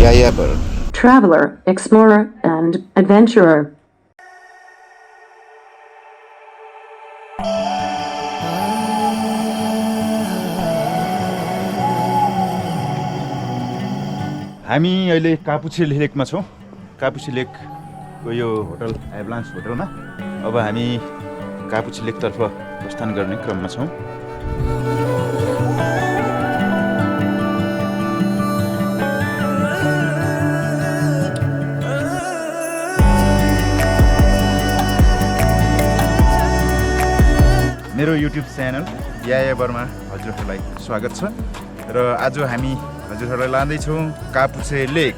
यायाबर traveler, explorer, and adventurer. हामी अहिले कापुचे लेकमा छौँ। कापुचे लेकको यो होटल एभालान्च होटलमा अब हामी कापुचे लेकतर्फ प्रस्थान गर्ने क्रममा छौँ। मेरो युट्युब च्यानल यायाबरमा हजुरहरूलाई स्वागत छ र आज हामी हजुरहरूलाई लाँदैछौँ कापुचे लेक।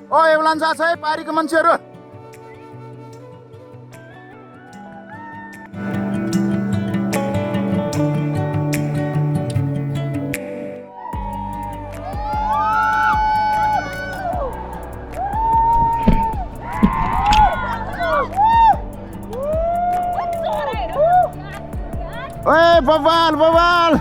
ओ एभालान्च छ है पारीको मान्छेहरू। ओए बवाल बवाल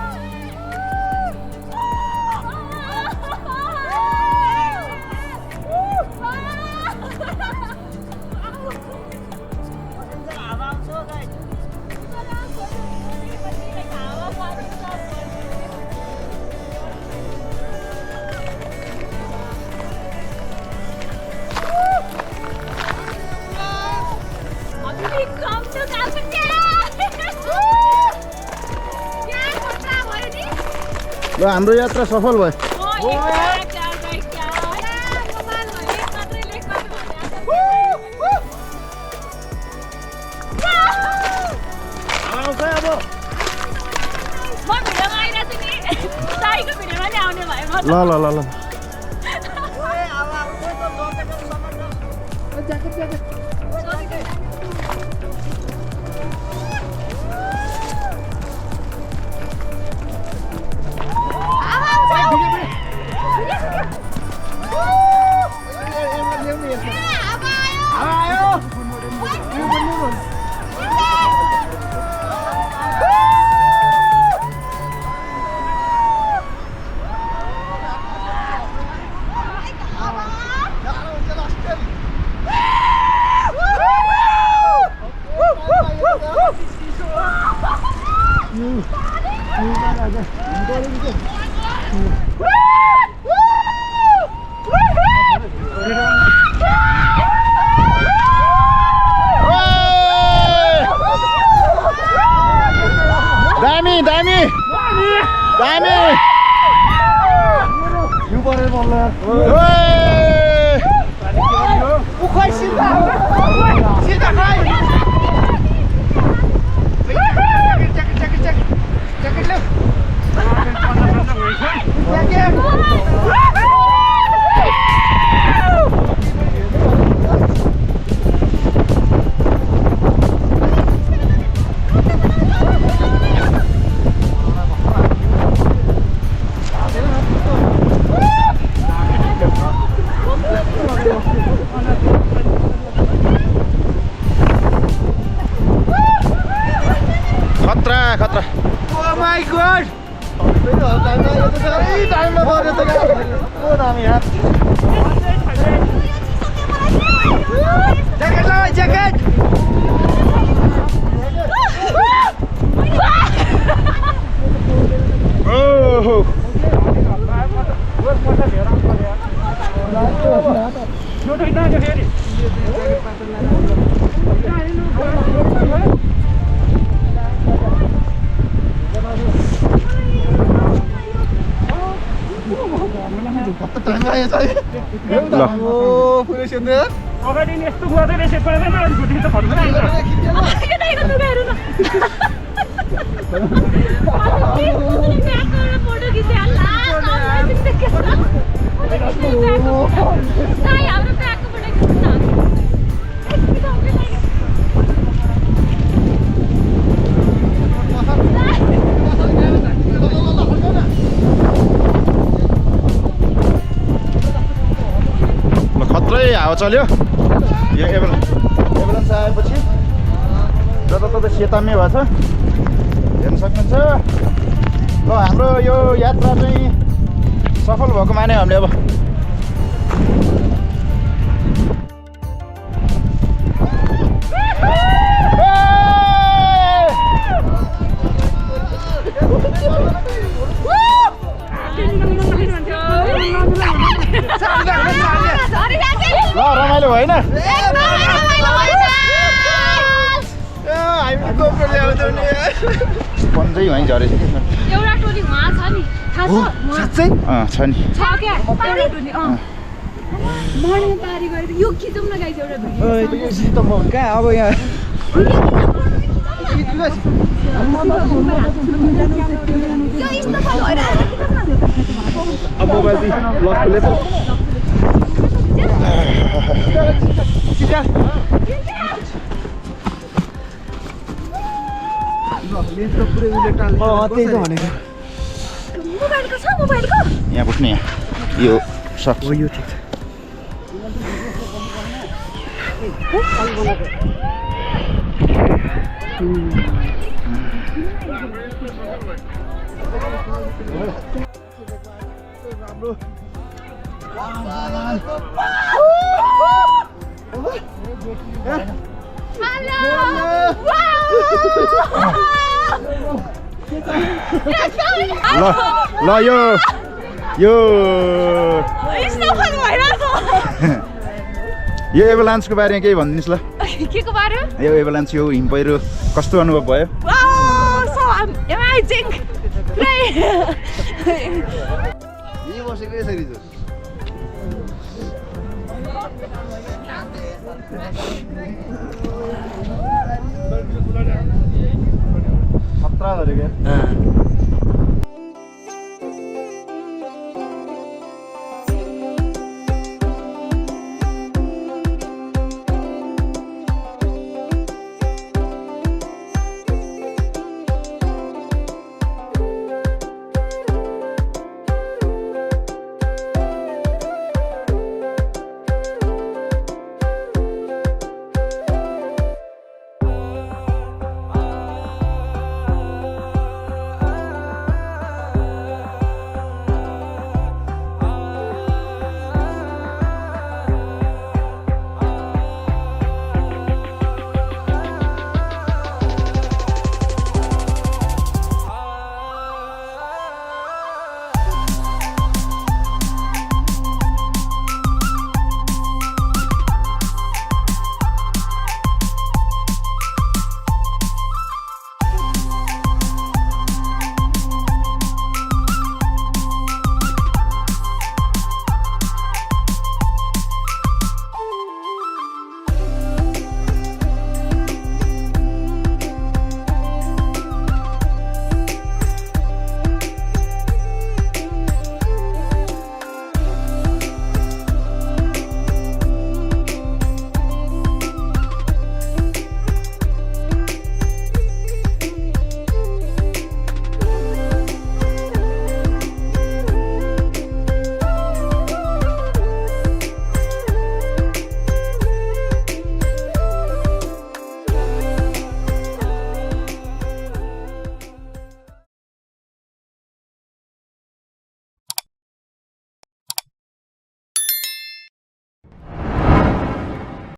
ल हाम्रो यात्रा सफल भयो। ल ल ल ल दामी दामी दामी यो परे बल्ल उखै सिधा सिधा खाइ ज्याकेट ले खतरा। Oh my god! ज्याकेट अगाडि यस्तो गर्दै रहेछ पर्दैन अनि गुटी त फर्दैन खत्रै हावा चल्यो यो एभलान्स आएपछि जताततै सेताम्य भएको छ हेर्न सक्नुहुन्छ ल हाम्रो यो यात्रा चाहिँ सफल भएको माने हामीले अब ल रमाइलो होइन पन्जै भइ झरेछ एउटा टोली वहाँ छ नि थाहा छ छ नि छ क्या एउटा टोली मर्निङ पारी गरेर यो खिचौँ न गाइस एउटा भिडियो कहाँ अब यहाँ यो इस्टफल भइरहेको अब मोबाइल लस खोले त्यही त भनेको मोबाइलको छ मोबाइलको यहाँ पुग्ने यहाँ यो सर्ट हो यो ठिक छ ल यो यो यो एभलान्सको बारेमा केही भनिदिनुहोस् ल के को बारे यो एभलान्स यो हिम पहिरो कस्तो अनुभव भयो so amazing यही बसेको यसरी छ खतरा गरेको